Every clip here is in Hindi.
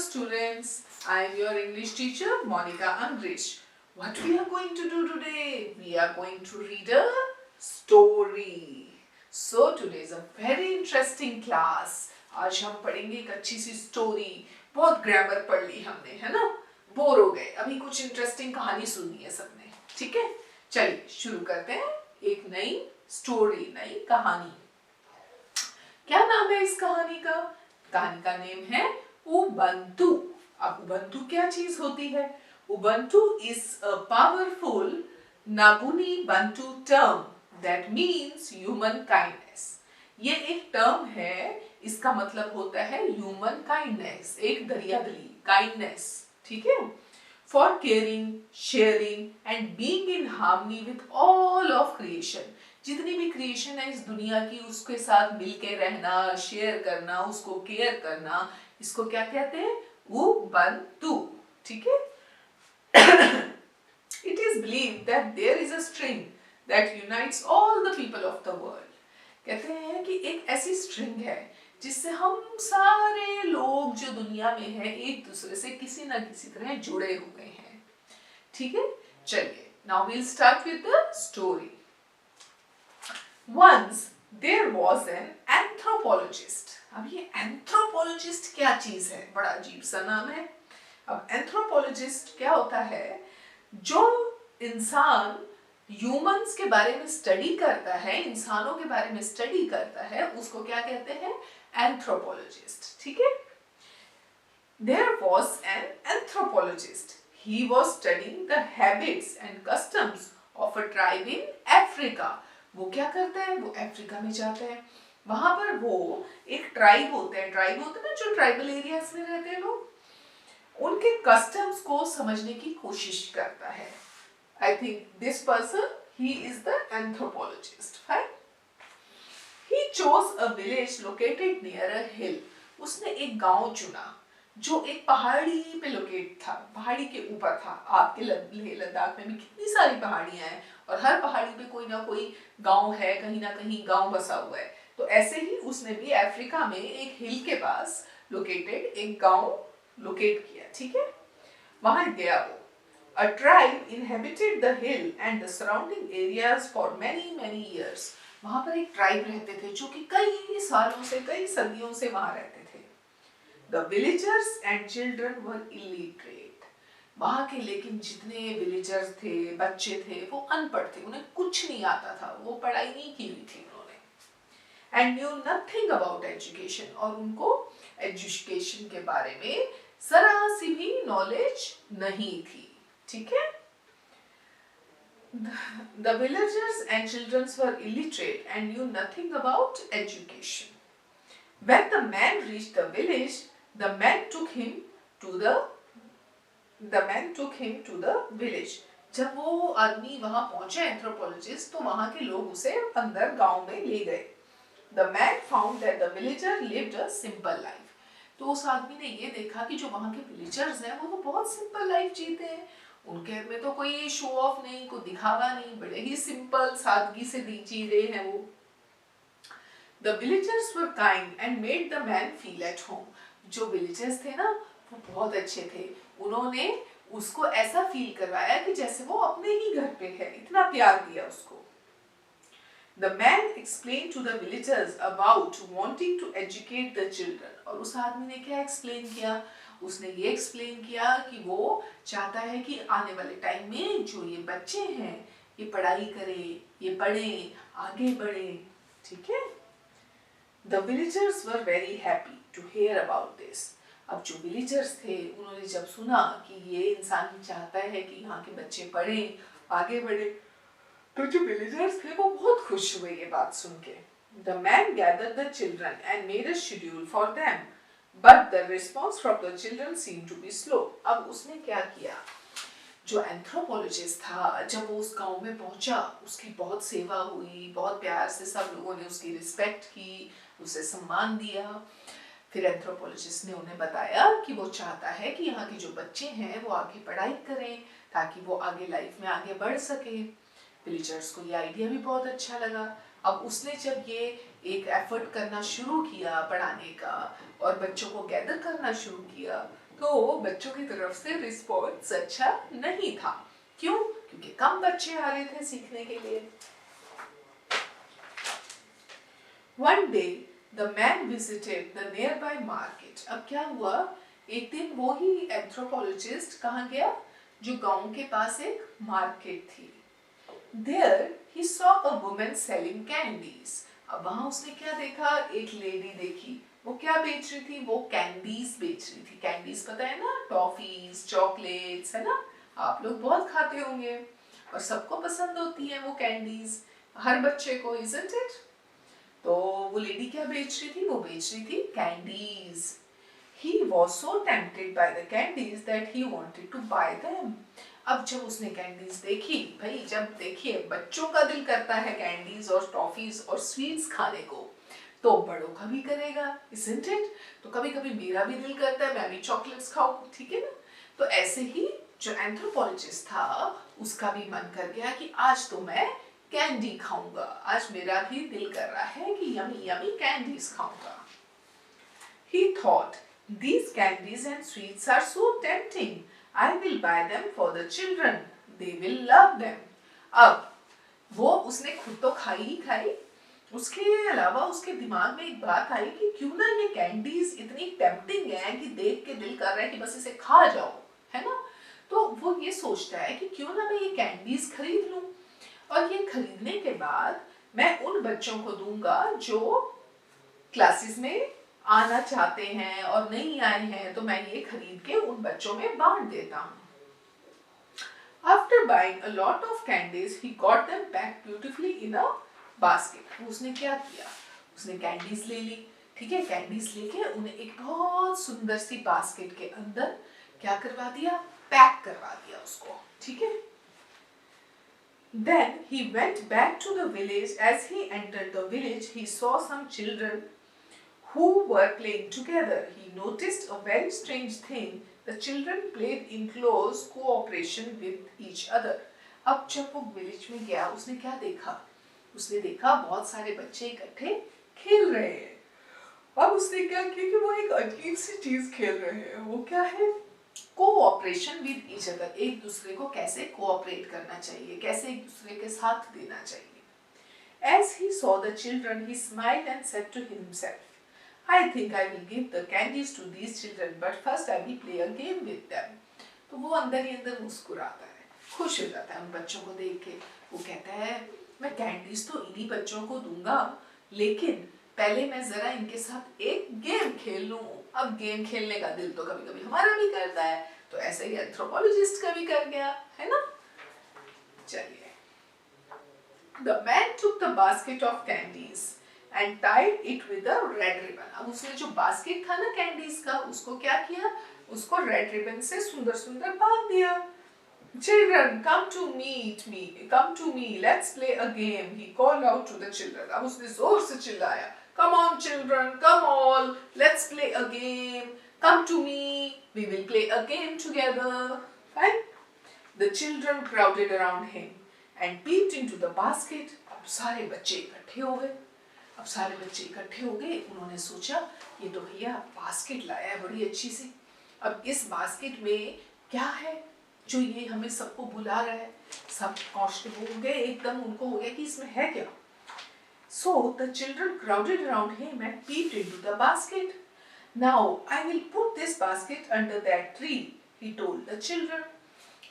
students, I am your English teacher Monika Angrish. What we are going to do today? We are going to read a story. So today is a very interesting class. आज हम पढ़ेंगे एक अच्छी सी स्टोरी. बहुत ग्रामर पढ़ ली हमने, है ना? बोर हो गए. अभी कुछ इंटरेस्टिंग कहानी सुननी है सबने. ठीक है? चलिए शुरू करते हैं. एक नई स्टोरी, नई कहानी. क्या नाम है इस कहानी का? कहानी का नेम है उबंटू. अब उबंटू क्या चीज होती है? Ubuntu is a powerful Nguni Bantu term that means human kindness. ये एक टर्म है, इसका मतलब होता है ह्यूमन काइंडनेस, एक दरियादिली, काइंडनेस. ठीक है? For caring, sharing and being in harmony with all of creation. जितनी भी क्रिएशन है इस दुनिया की, उसके साथ मिलके रहना, शेयर करना, उसको केयर करना, इसको क्या कहते हैं? उबंटू. ठीक है? It is believed that there is a string that unites all the people of the world. कहते हैं कि एक ऐसी स्ट्रिंग है जिससे हम सारे लोग जो दुनिया में हैं एक दूसरे से किसी ना किसी तरह जुड़े हुए हैं. ठीक है? चलिए, now we'll start with the story. Once there was an anthropologist. अब ये anthropologist क्या चीज है? बड़ा अजीब सा नाम है. अब anthropologist क्या होता है? जो इंसान ह्यूमंस के बारे में स्टडी करता है, इंसानों के बारे में स्टडी करता है, उसको क्या कहते हैं? एंथ्रोपोलॉजिस्ट. ठीक है? There was an anthropologist. He was studying the habits and customs of a tribe in Africa. वो क्या करता है? वो अफ्रीका में जाता है. वहां पर वो एक ट्राइब होते हैं ना, जो ट्राइबल एरियाज में रहते हैं लोग, उनके कस्टम्स को समझने की कोशिश करता है. I think this person, he is the anthropologist. Fine. He chose a village located near a hill. उसने एक गांव चुना जो एक पहाड़ी पे लोकेट था, पहाड़ी के ऊपर था. आपके लेह लद्दाख में भी कितनी सारी पहाड़ियां हैं और हर पहाड़ी पे कोई ना कोई गांव है, कहीं ना कहीं गांव बसा हुआ है. तो ऐसे ही उसने भी अफ्रीका में एक हिल के पास लोकेटेड एक गांव लोकेट किया. ठीक है? वहां गया वो. A tribe inhabited the hill and the surrounding areas for many years. वहां पर एक ट्राइब रहते थे जो कि कई सालों से, कई सदियों से वहां रहते थे. The villagers and children were illiterate. वहां के लेकिन जितने विलेजर्स थे, बच्चे थे, वो अनपढ़ थे, उन्हें कुछ नहीं आता था, वो पढ़ाई नहीं की हुई थी उन्होंने. And knew nothing about education. और उनको एजुकेशन के बारे में जरा सी भी नॉलेज नहीं थी. ठीक है? The villagers and children were illiterate and knew nothing about education. When the man reached the village, the man took him to the village. जब वो आदमी वहां पहुंचे, एंथ्रोपोलॉजिस्ट, तो वहां के लोग उसे अंदर गांव में ले गए. The man found that the villager lived a simple life. तो उस आदमी ने ये देखा कि जो वहां के विलेजर्स हैं वो तो बहुत सिंपल लाइफ जीते हैं. उनके में तो कोई शो ऑफ नहीं, कोई दिखावा नहीं, बड़े ही सिंपल सादगी से जी रहे हैं वो. The villagers were kind and made the man feel at home. जो विलेजर्स थे ना, वो बहुत अच्छे थे. उन्होंने उसको ऐसा फील करवाया कि जैसे वो अपने ही घर पे है, इतना प्यार दिया उसको. The man explained to the villagers about wanting to educate the children. और उस आदमी ने क्या एक्सप्लेन किया? उसने ये एक्सप्लेन किया कि वो चाहता है कि आने वाले टाइम में जो ये बच्चे हैं ये पढ़ाई करें, ये पढ़ें, आगे बढ़ें. ठीक है? The villagers were very happy to hear about this. अब जो विलेजर्स थे उन्होंने जब सुना कि ये इंसान चाहता है कि यहाँ के बच्चे पढ़ें, आगे बढ़े, तो जो विलेजर्स थे वो बहुत खुश हुए ये बात सुन के. The man gathered the children and made a schedule for them, but the response from the children seemed to be slow. अब उसने क्या किया? जो एंथ्रोपोलॉजिस्ट था, जब वो उस गांव में पहुंचा, उसकी बहुत सेवा हुई, बहुत प्यार से सब लोगों ने उसकी रिस्पेक्ट की, उसे सम्मान दिया. फिर एंथ्रोपोलॉजिस्ट ने उन्हें बताया कि वो चाहता है कि यहाँ के जो बच्चे हैं वो आगे पढ़ाई करें ताकि वो आगे लाइफ में आगे बढ़ सके. विलेजर्स को ये आइडिया भी बहुत अच्छा लगा. अब उसने जब ये एक एफर्ट करना शुरू किया पढ़ाने का और बच्चों को गैदर करना शुरू किया, तो बच्चों की तरफ से रिस्पॉन्स अच्छा नहीं था। क्यों? क्योंकि कम बच्चे आ रहे थे सीखने के लिए। One day the man visited the nearby market. अब क्या हुआ, एक दिन वो ही एंथ्रोपोलॉजिस्ट कहाँ गया, जो गांव के पास एक मार्केट थी। There he saw a woman selling candies. अब वहाँ उसने क्या देखा, एक लेडी देखी, वो क्या बेच रही थी, वो कैंडीज बेच रही थी। कैंडीज पता है ना, टॉफीज, चॉकलेट्स, है ना, आप लोग बहुत खाते होंगे और सबको पसंद होती है वो कैंडीज, हर बच्चे को, isn't it? तो वो लेडी क्या बेच रही थी, वो बेच रही थी candies. He was so tempted by the candies that he wanted to buy them. अब जब उसने कैंडीज देखी, भाई जब देखिए बच्चों का दिल करता है कैंडीज और टॉफीज और स्वीट्स खाने को, तो बड़ों का भी करेगा, isn't it? तो कभी कभी मेरा भी दिल करता है मैं भी चॉकलेट्स खाऊं, ठीक है ना। तो ऐसे ही जो एंथ्रोपोलॉजिस्ट था उसका भी मन कर गया कि आज तो मैं कैंडी खाऊंगा, आज मेरा भी दिल कर रहा है कि यमी यमी कैंडीज खाऊंगा। He thought, these candies and sweets are so tempting. I will buy them for the children. They will love them. अब वो उसने खुद तो खाई ही खाई, उसके अलावा उसके दिमाग में एक बात आई कि क्यों ना ये कैंडीज इतनी टेम्पटिंग है कि देख के दिल कर रहा है कि बस इसे खा जाओ, है ना। तो वो ये सोचता है कि क्यों ना मैं ये कैंडीज खरीद लूं और ये खरीदने के बाद मैं उन बच्चों को दूंगा जो क्लासेस में आना चाहते हैं और नहीं आए हैं, तो मैं ये खरीद के उन बच्चों में बांट देता हूँ। After buying a lot of candies, he got them packed beautifully in a basket. उसने क्या किया, उसने कैंडीज ले ली, ठीक है, कैंडीज लेके उन्हें एक बहुत सुंदर सी बास्केट के अंदर क्या करवा दिया, पैक करवा दिया उसको, ठीक है। Then he went back to the village. As he entered the village, he saw some children who were playing together. He noticed a very strange thing. The children played in close cooperation with each other. अब जब वो विलेज में गया उसने क्या देखा, उसने देखा बहुत सारे बच्चे इकट्ठे खेल रहे हैं। अब उसने क्या किया कि वो एक अजीब सी चीज खेल रहे हैं, वो क्या है, कोऑपरेशन विद ईच अदर, एक दूसरे को कैसे कोऑपरेट करना चाहिए, कैसे एक दूसरे के साथ देना चाहिए। As he saw the children, he smiled and said to himself, I think I will give the candies to these children, but first I will play a game with them. तो वो अंदर ही अंदर मुस्कुराता है, खुश हो जाता है उन बच्चों को देख के। वो कहता है मैं कैंडीज तो इन्हीं बच्चों को दूंगा, लेकिन पहले मैं जरा इनके साथ एक गेम खेल लूं। अब गेम खेलने का दिल तो कभी कभी हमारा भी करता है, तो ऐसे ही एंथ्रोपोलॉजिस्ट का भी कर गया, है ना। चलिए, The man took the basket of candies and tied it with a red ribbon. अब उसने जो बास्केट था ना कैंडीज का, उसको क्या किया, उसको रेड रिबन से सुंदर सुंदर बांध दिया। Children, come to me, let's play a game. He called out to the children. अब उसने जोर से चिल्लाया, Come on children, come all, let's play a game. Come to me, we will play a game together. Fine? The children crowded around him and peeped into the basket. अब सारे बच्चे इकट्ठे हो गए। अब सारे बच्चे इकट्ठे हो गए, उन्होंने सोचा ये तो भैया बास्केट लाया है बड़ी अच्छी सी। अब इस बास्केट में क्या है जो ये हमें सबको बुला रहा है। सब कॉन्स्टेबल हो गए, एकदम उनको हो गया कि इसमें है क्या। So the children crowded around him and peeped into the basket. Now I will put this basket under that tree, he told the children.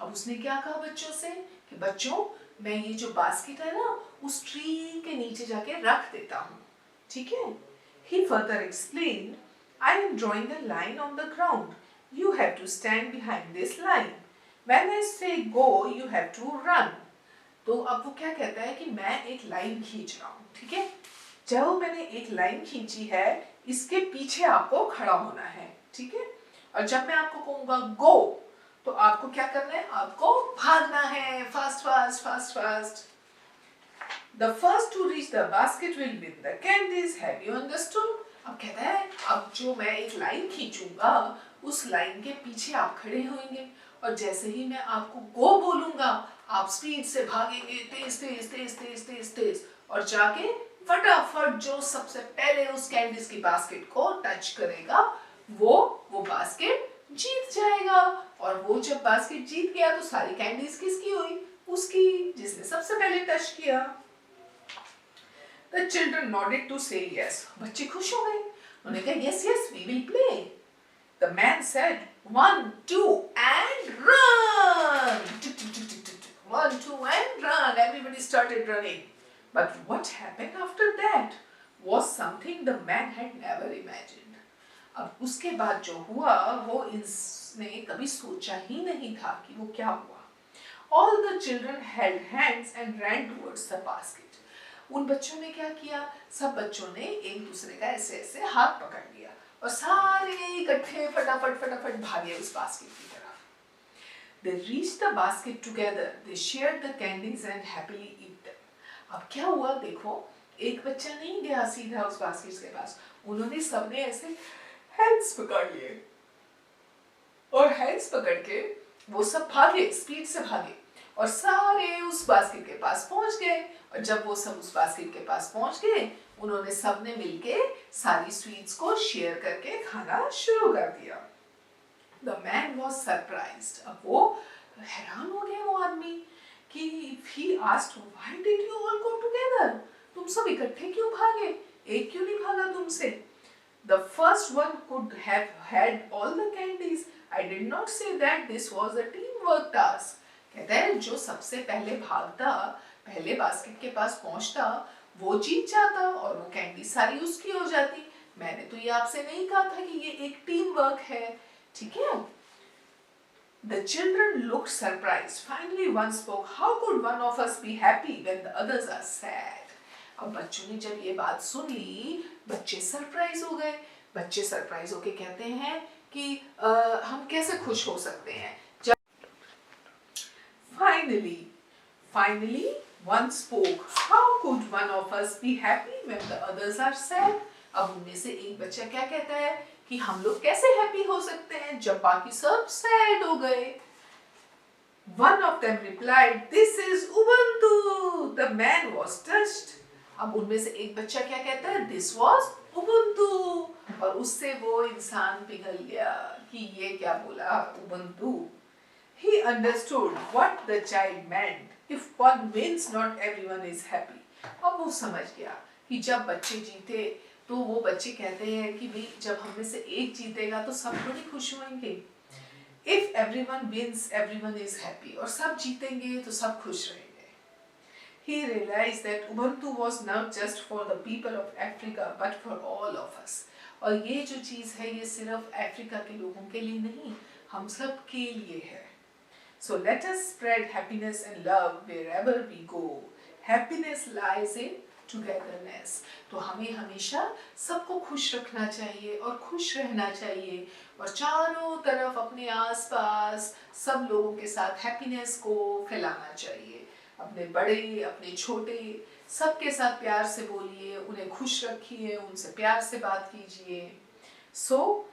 अब उसने क्या कहा बच्चों से कि बच्चों मैं ये जो बास्केट है ना उस ट्री के नीचे जाके रख देता हूँ, ठीक है। He further explained, I am drawing a line on the ground. You have to stand behind this line. When I say go, you have to run. तो अब वो क्या कहता है कि मैं एक लाइन खींच रहा हूँ, ठीक है। जब मैंने एक लाइन खींची है, इसके पीछे आपको खड़ा होना है, ठीक है। और जब मैं आपको कहूँगा गो, तो आपको क्या करना है, आपको भागना है, fast fast fast fast. The first to reach the basket will win the candies. Have you understood? अब कहता है अब जो मैं एक लाइन खींचूंगा उस लाइन के पीछे आप खड़े होंगे और जैसे ही मैं आपको गो बोलूंगा आप स्पीड से भागेंगे, तेज तेज तेज तेज तेज तेज, और जाके फटाफट जो सबसे पहले उस कैंडीज की बास्केट को टच करेगा वो बास्केट जीत जाएगा। और वो जब बास्केट जीत गया तो सारी कैंडीज किसकी हुई? उसकी, जिसने सबसे पहले टच किया। The children nodded to say yes. बच्चे खुश हो गए, उन्होंने कहा yes yes we will play. The man said 1 2 and run. 1 2 and run. Everybody started running. But what happened after that was something the man had never imagined. अब उसके बाद जो हुआ वो इसने कभी सोचा ही नहीं था कि वो क्या हुआ। All the children held hands and ran towards the basket. उन बच्चों ने क्या किया? सब बच्चों ने एक दूसरे का ऐसे ऐसे हाथ पकड़ लिया और सारे इकट्ठे फटाफट फटाफट भागे उस बास्केट की तरफ। They reached the basket together. They shared the candies and happily eat them. अब क्या हुआ देखो, एक बच्चा नहीं गया सीधा उस बास्केट के पास, उन्होंने सबने ऐसे हैंड्स पकड़ लिए और हैंड्स पकड़ के वो सब भागे, स्पीड से भागे और सारे उस बास्केट के पास पहुंच गए। और जब वो सब उस बास्केट के पास पहुंच गए, उन्होंने सबने मिलके सारी स्वीट्स को शेयर करके खाना शुरू कर दिया। The man was surprised. अब वो हैरान हो गए वो आदमी कि he asked why did you all go together? तुम सब इकट्ठे क्यों भागे? एक क्यों नहीं भागा तुमसे? The first one could have had all the candies. I did not say that this was a teamwork task. कहता है जो सबसे पहले भागता, पहले बास्केट के पास पहुंचता, वो जीत जाता और वो कैंडी सारी उसकी हो जाती। मैंने तो ये आपसे नहीं कहा था कि ये एक टीम वर्क है, ठीक है? The children looked surprised. Finally one spoke. How could one of us be happy when the others are sad? अब बच्चों ने जब ये बात सुन ली, बच्चे सरप्राइज हो गए। बच्चे सरप्राइज होके कहते हैं कि हम कैसे खुश हो सकते हैं? Finally, one spoke. How could one of us be happy when the others are sad? अब उनमें से एक बच्चा क्या कहता है कि हम लोग कैसे हैप्पी हो सकते हैं जब बाकी सब सैड हो गए? One of them replied, "This is Ubuntu." The man was touched. अब उनमें से एक बच्चा क्या कहता है? This was Ubuntu. और उससे वो इंसान पिघल गया कि ये क्या बोला Ubuntu. He understood what the child meant. If one wins, not everyone is happy. अब वो समझ गया कि जब बच्चे जीते तो वो बच्चे कहते हैं कि भाई जब हम में से एक जीतेगा तो सब थोड़ी खुश होंगे। If everyone wins, everyone is happy. और सब जीतेंगे तो सब खुश रहेंगे। He realized that Ubuntu was not just for the people of Africa, but for all of us. और ये जो चीज़ है ये सिर्फ अफ्रीका के लोगों के लिए नहीं, हम सब के लिए है। So let us spread happiness and love wherever we go. Happiness lies in togetherness. तो हमें हमेशा सबको खुश रखना चाहिए और खुश रहना चाहिए और चारों तरफ अपने आसपास सब लोगों के साथ हैप्पीनेस को फैलाना चाहिए। अपने बड़े, अपने छोटे, सबके साथ प्यार से बोलिए, उन्हें खुश रखिए, उनसे प्यार से बात कीजिए। So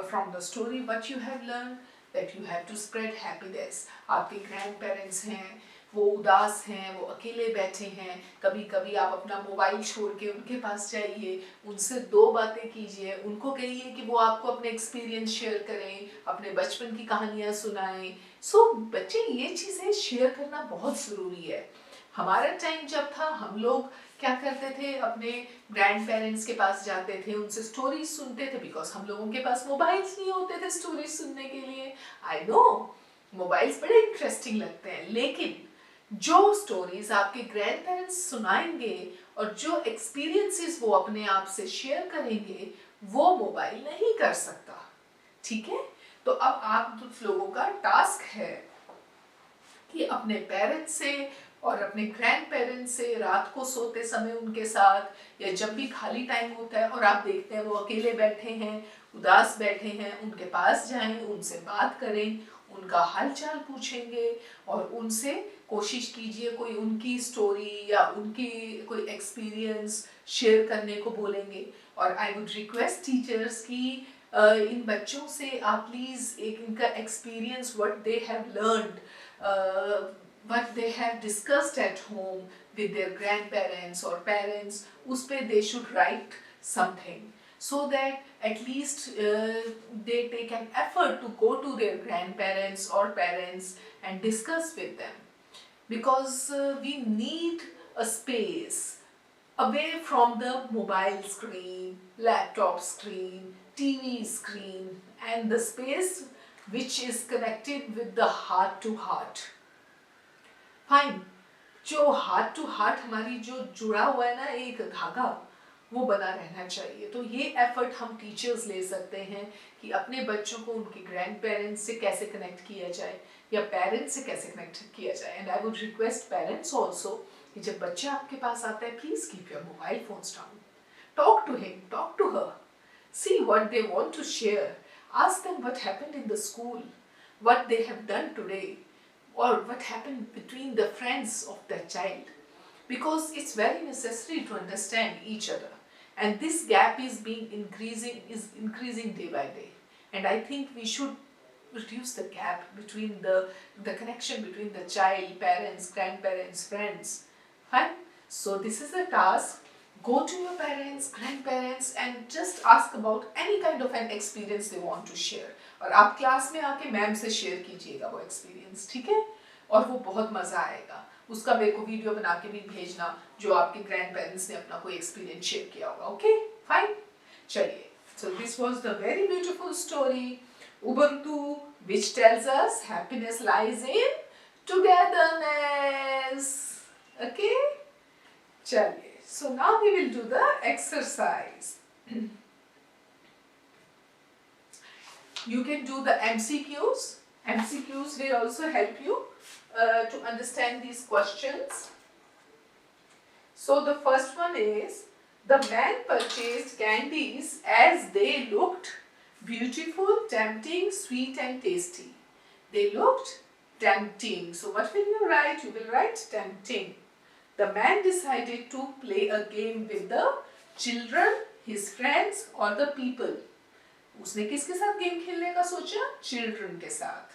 from the story what you have learned that you have to spread happiness. आपके grandparents हैं, वो उदास हैं, वो अकेले बैठे हैं, कभी कभी आप अपना मोबाइल छोड़ के उनके पास जाइए, उनसे 2 बातें कीजिए, उनको कहिए कि वो आपको अपने एक्सपीरियंस शेयर करें, अपने बचपन की कहानियाँ सुनाएं। बच्चे ये चीज़ें शेयर करना बहुत ज़रूरी है। हमारा टाइम जब था हम लोग क्या करते थे, अपने ग्रैंड पेरेंट्स के पास जाते थे, उनसे स्टोरीज सुनते थे, बिकॉज हम लोगों के पास मोबाइल्स नहीं होते थे स्टोरीज सुनने के लिए। आई नो मोबाइल्स बड़े इंटरेस्टिंग लगते हैं, लेकिन जो स्टोरीज आपके ग्रैंड पेरेंट्स सुनाएंगे और जो एक्सपीरियंसेस वो अपने आप से शेयर करेंगे वो मोबाइल नहीं कर सकता, ठीक है? तो अब आप लोगों का टास्क है कि अपने पेरेंट्स से और अपने ग्रैंड पेरेंट्स से रात को सोते समय उनके साथ या जब भी खाली टाइम होता है और आप देखते हैं वो अकेले बैठे हैं, उदास बैठे हैं, उनके पास जाएं, उनसे बात करें, उनका हालचाल पूछेंगे और उनसे कोशिश कीजिए कोई उनकी स्टोरी या उनकी कोई एक्सपीरियंस शेयर करने को बोलेंगे। और आई वुड रिक्वेस्ट टीचर्स कि इन बच्चों से आप प्लीज़ एक इनका experience what they have learned, what they have discussed at home with their grandparents or parents, उस पे they should write something. so that at least they take an effort to go to their grandparents or parents and discuss with them, because we need a space away from the mobile screen, laptop screen, TV screen, and the space which is connected with the heart to heart. Fine. जो हार्ट टू हार्ट हमारी जो जुड़ा हुआ है ना एक धागा, वो बना रहना चाहिए। तो ये एफर्ट हम टीचर्स ले सकते हैं कि अपने बच्चों को उनके ग्रैंड पेरेंट्स से कैसे कनेक्ट किया जाए या पेरेंट्स से कैसे कनेक्ट किया जाए। And I would request parents also कि जब बच्चा आपके पास आता है, please keep your mobile phones down, talk to him, talk to her, see what they want to share, ask them what happened in the school, what they have done today, or what happened between the friends of the child, because it's very necessary to understand each other, and this gap is increasing day by day, and I think we should reduce the gap between the connection between the child, parents, grandparents, friends. Fine. So this is a task. Go to your parents, grandparents and just ask about any kind of an experience they want to share. और आप क्लास में आके मैम से शेयर कीजिएगा वो एक्सपीरियंस, ठीक है? और वो बहुत मजा आएगा। उसका मेरे को वीडियो बना के भी भेजना जो आपके ग्रैंड पेरेंट्स ने अपना कोई एक्सपीरियंस शेयर किया होगा। ओके फाइन, चलिए। So this was the very beautiful story Ubuntu, which tells us happiness lies in togetherness. Okay, चलिए। So now we will do the exercise. You can do the MCQs. MCQs will also help you to understand these questions. So the first one is, the man purchased candies as they looked beautiful, tempting, sweet and tasty. They looked tempting. So what will you write? You will write tempting. The man decided to play a game with the children, his friends or the people. उसने किसके साथ गेम खेलने का सोचा? चिल्ड्रन के साथ।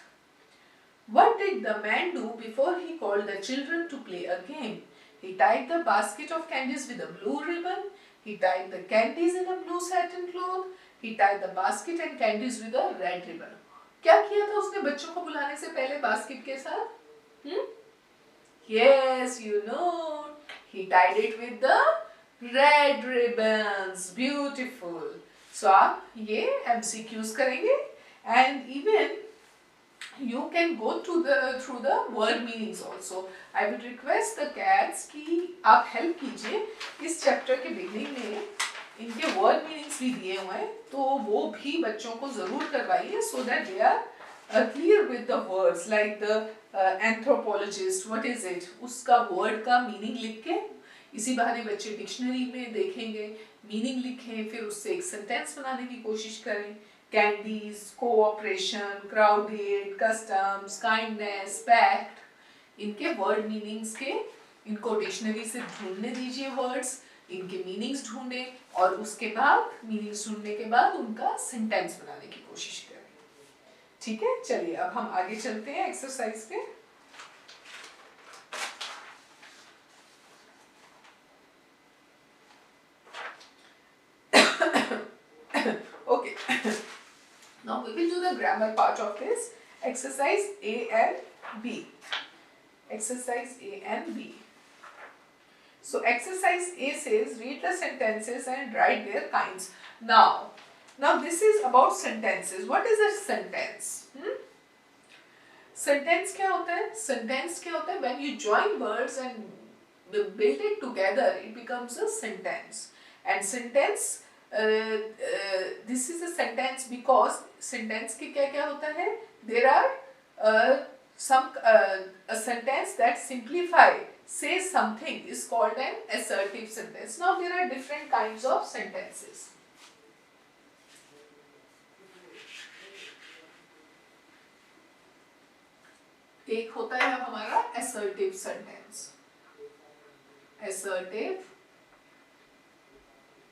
What did the man do before he called the children to play a game? He tied the basket of candies with a blue ribbon. He tied the candies in a blue satin cloth. He tied the basket and candies with a red ribbon. क्या किया था उसने बच्चों को बुलाने से पहले बास्केट के साथ? Yes, you know. He tied it with the red ribbons. Beautiful. So आप ये MCQs करेंगे and even you can go through the word meanings also. I would request the cats कि आप help कीजिए इस chapter के beginning में इनके word meanings भी दिए हुए हैं, तो वो भी बच्चों को जरूर करवाइए so that they are clear with the words like the anthropologist, what is it? उसका word का meaning लिख के इसी बहाने बच्चे डिक्शनरी में देखेंगे, मीनिंग लिखें, फिर उससे एक सेंटेंस बनाने की कोशिश करें। Candies, cooperation, crowded, customs, kindness, pact, इनके वर्ड मीनिंग्स के इनको डिक्शनरी से ढूंढने दीजिए वर्ड्स, इनके मीनिंग्स ढूंढे और उसके बाद मीनिंग्स ढूंढने के बाद उनका सेंटेंस बनाने की कोशिश करें। ठीक है, चलिए अब हम आगे चलते हैं एक्सरसाइज पे। Okay, now we will do the grammar part of this exercise A and B. Exercise A and B. So exercise A says read the sentences and write their kinds. Now this is about sentences. What is a sentence? Sentence क्या होता है? Sentence क्या होता है? When you join words and build it together, it becomes a sentence. And sentence this is a sentence because sentence के क्या क्या होता है? There are some a sentence that simplify, says something is called an assertive sentence. Now there are different kinds of sentences. एक होता है हमारा assertive sentence. Assertive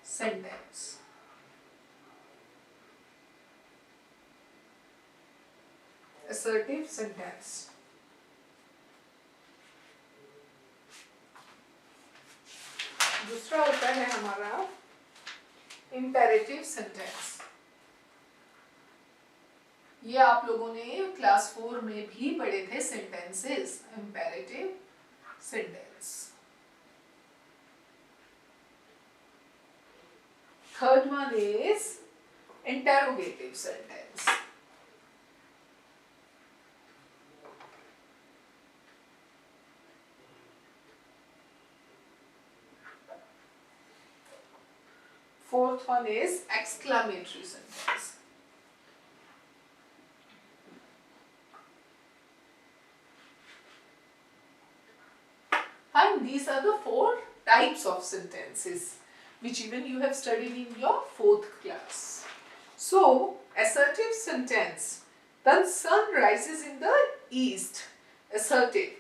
sentence. Assertive sentence. दूसरा होता है हमारा imperative sentence. ये आप लोगों ने क्लास 4 में भी पढ़े थे sentences. Imperative sentence. Third one is interrogative sentence. Fourth one is exclamatory sentence. Fine, these are the 4 types of sentences which even you have studied in your 4th class. So, assertive sentence. The sun rises in the east. Assertive.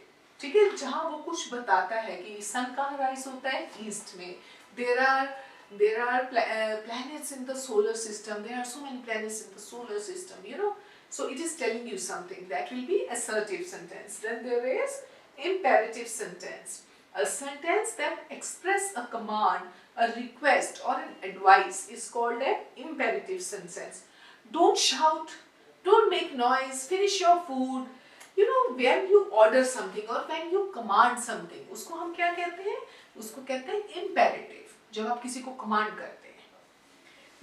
ठीक है, जहाँ वो कुछ बताता है कि सन कहाँ राइज होता है, ईस्ट में. There are planets in the solar system. There are so many planets in the solar system, you know. So it is telling you something. That will be assertive sentence. Then there is imperative sentence. A sentence that expresses a command, a request or an advice is called an imperative sentence. Don't shout, don't make noise, finish your food. You know, when you order something or when you command something, उसको हम क्या कहते हैं? उसको कहते हैं imperative. जब आप किसी को command करते हैं.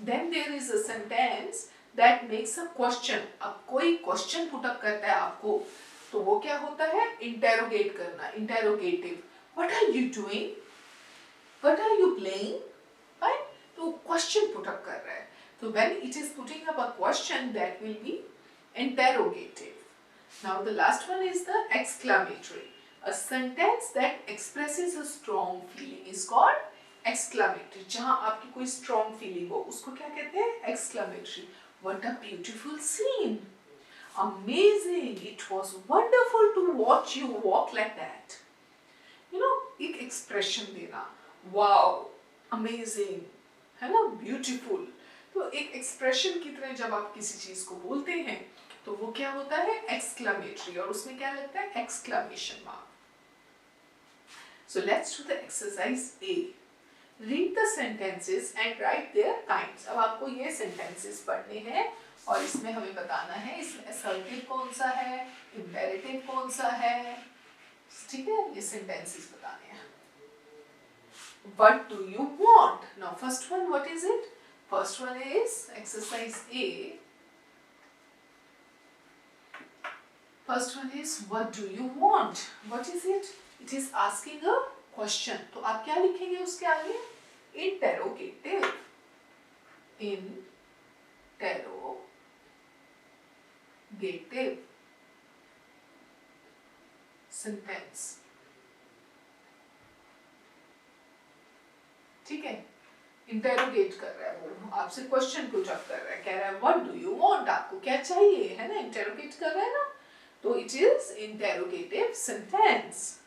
Then there is a sentence that makes a question. अब कोई question put up करता है आपको, तो वो क्या होता है? Interrogate करना, interrogative. What are you doing? What are you playing? Right? तो question put up कर रहा है. So when it is putting up a question, that will be interrogative. Now the last one is the exclamatory. A sentence that expresses a strong feeling is called exclamatory. जहाँ आपकी कोई strong feeling हो, उसको क्या कहते हैं? Exclamatory. What a beautiful scene! Amazing! It was wonderful to watch you walk like that. You know, एक expression देना. Wow! Amazing! है ना? Beautiful. तो एक expression की तरह जब आप किसी चीज को बोलते हैं, तो वो क्या होता है? Exclamatory. और उसमें क्या लगता है? Exclamation mark. So let's do the exercise A. Read the sentences and write their kinds. अब आपको ये sentences पढ़ने हैं और इसमें हमें बताना है इसमें assertive कौन सा है, imperative कौन सा है, ठीक है? ये sentences बताने हैं. What do you want? Now first one, what is it? First one is exercise A. First one is what do you want? What is it? It is asking a question. तो आप क्या लिखेंगे उसके आगे? Interrogative. Interrogative sentence. ठीक है? इंटेरोगेट कर रहा है वो, आपसे क्वेश्चन पुट अप कर रहा है, कह रहा है व्हाट डू यू वांट, आपको क्या चाहिए, है ना? इंटेरोगेट कर रहा है ना, तो it is interrogative sentence.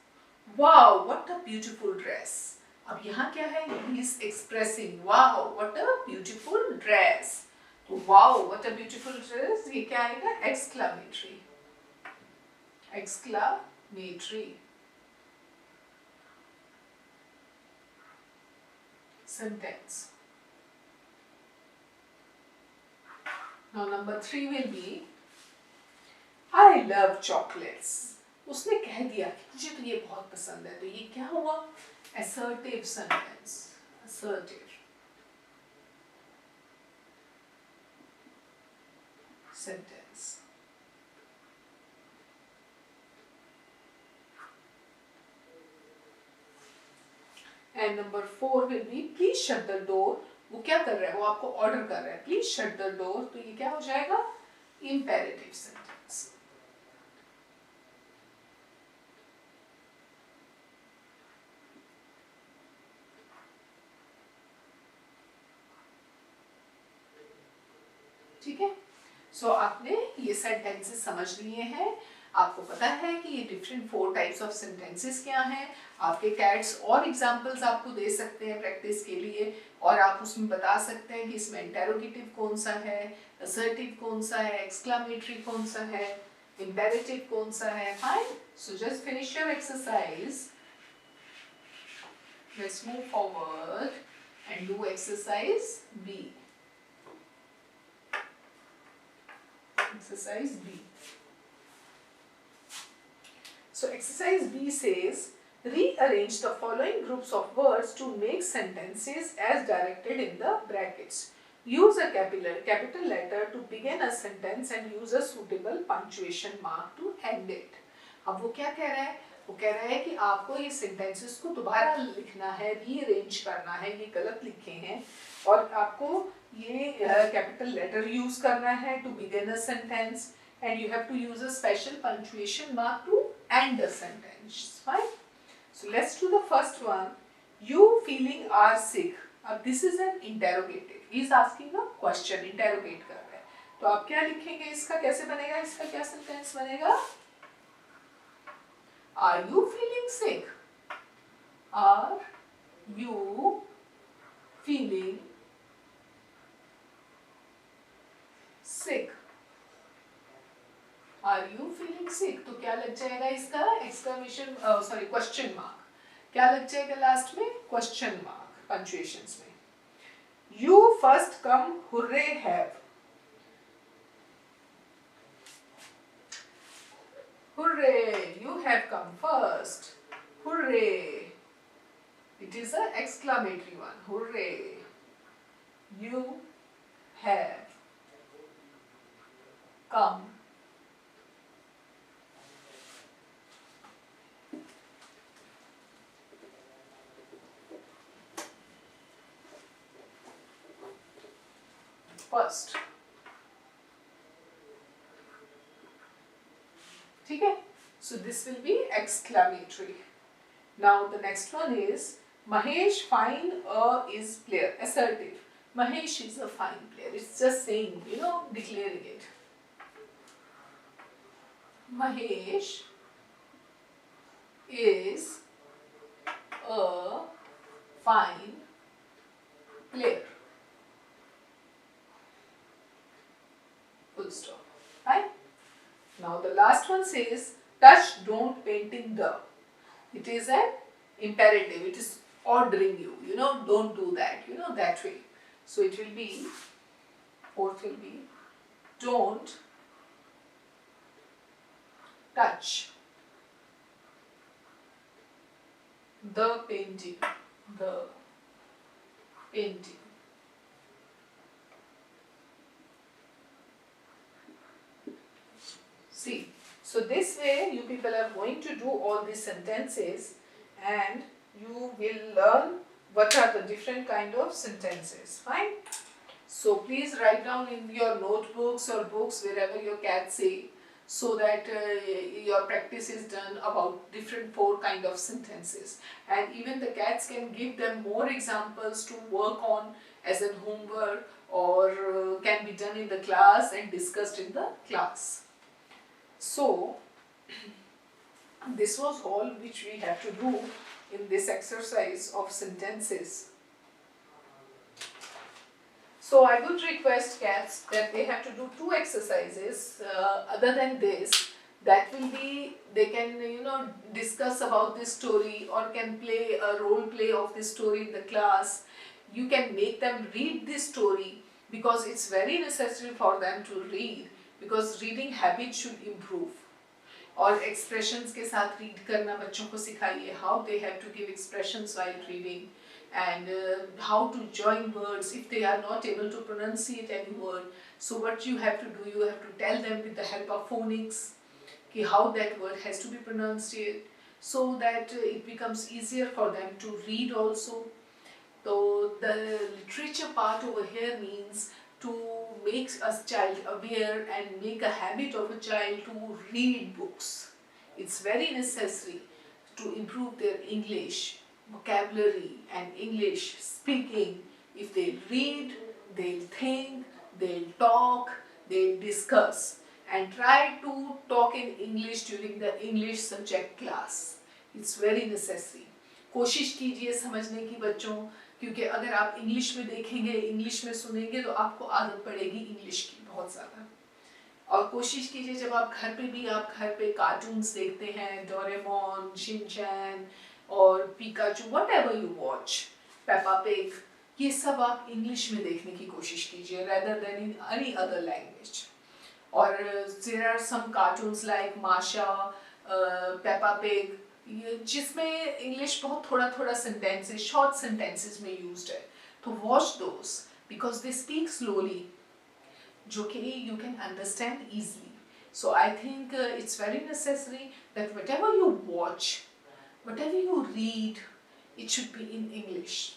Wow what a beautiful dress. अब यहाँ क्या है? He is expressing wow what a beautiful dress. तो wow what a beautiful dress, ये क्या आएगा? Exclamatory. Exclamatory sentence. Now number 3 will be I love chocolates. उसने कह दिया कि मुझे तो ये बहुत पसंद है, तो ये क्या हुआ? Assertive sentence. Assertive sentence. And number 4 will be please shut the door. वो क्या कर रहा है? वो आपको ऑर्डर कर रहा है, please shut the door. तो ये क्या हो जाएगा? Imperative sentence. ठीक है? So आपने ये sentences समझ लिए हैं. आपको पता है कि ये डिफरेंट 4 टाइप्स ऑफ सेंटेंसेस क्या हैं. आपके कैट्स और एग्जांपल्स आपको दे सकते हैं प्रैक्टिस के लिए, और आप उसमें बता सकते हैं कि इसमें इंटेरोगेटिव कौन सा है, असर्टिव कौन सा है, एक्सक्लेमेटरी कौन सा है, इंपेरेटिव कौन सा है. Fine. So just finish your exercise. Let's move forward and do exercise B. Exercise B. So exercise B says, rearrange the following groups of words to make sentences as directed in the brackets. Use a capital letter to begin a sentence and use a suitable punctuation mark to end it. अब वो क्या कह रहा है? वो कह रहा है कि आपको ये sentences को दोबारा लिखना है, rearrange करना है, ये गलत लिखे हैं और आपको ये capital letter use करना है to begin a sentence and you have to use a special punctuation mark to end the sentence. Fine? So let's do the first one. You feeling are sick. अब this is an interrogative. He is asking a question. Interrogate कर रहा है. तो आप क्या लिखेंगे? इसका कैसे बनेगा? इसका क्या sentence बनेगा? Are you feeling sick? Are you feeling sick? Are you feeling sick? तो क्या लग जाएगा इसका? Exclamation, question mark. क्या लग जाएगा last में? Question mark. Punctuations में. You first come, hooray have. Hooray, you have come first. Hooray. It is an exclamatory one. Hooray. You have come first. ठीक है? So this will be exclamatory. Now the next one is Mahesh fine is player. Assertive. Mahesh is a fine player. It's just saying, declaring it. Mahesh is a fine player. Full stop. Right? Now the last one says touch, don't, painting the. It is an imperative. It is ordering you. Don't do that. That way. So it will be, fourth will be, don't touch the painting. The painting. See, so this way you people are going to do all these sentences and you will learn what are the different kind of sentences. Fine? So please write down in your notebooks or books wherever your cats say, so that your practice is done about different 4 kind of sentences. And even the cats can give them more examples to work on as an homework or can be done in the class and discussed in the class. So, this was all which we have to do in this exercise of sentences. So, I would request cats that they have to do 2 exercises other than this. That will be, they can discuss about this story or can play a role play of this story in the class. You can make them read this story because it's very necessary for them to read. Because reading habit should improve. और expressions के साथ read करना बच्चों को सिखाइए. How they have to give expressions while reading and how to join words if they are not able to pronunciate any word. So what you have to do, you have to tell them with the help of phonics कि how that word has to be pronounced so that it becomes easier for them to read also. So the literature part over here means to make a child aware and make a habit of a child to read books. It's very necessary to improve their English vocabulary and English speaking. If they read, they'll think, they'll talk, they'll discuss and try to talk in English during the English subject class. It's very necessary. कोशिश कीजिए समझने की बच्चों, क्योंकि अगर आप इंग्लिश में देखेंगे, इंग्लिश में सुनेंगे तो आपको आदत पड़ेगी इंग्लिश की बहुत ज़्यादा. और कोशिश कीजिए जब आप घर पे भी आप घर पे कार्टून्स देखते हैं, डोरेमोन, शिनचैन और Pikachu, whatever you watch, Peppa pig, ये सब आप इंग्लिश में देखने की कोशिश कीजिए rather than in any other language. और there are some cartoons like Masha, Peppa Pig, जिसमें इंग्लिश बहुत थोड़ा थोड़ा sentences, short sentences में used है, तो watch those because they speak slowly, जो कि you can understand easily. So I think it's very necessary that whatever you watch, whatever you read, it should be in English,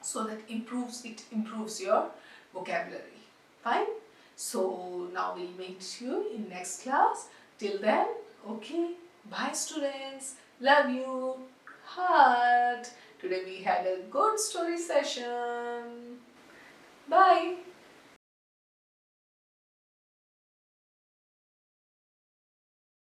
so that it improves your vocabulary. Fine. So now we'll meet you in next class. Till then, okay. Bye students. Love you. Heart. Today we had a good story session. Bye.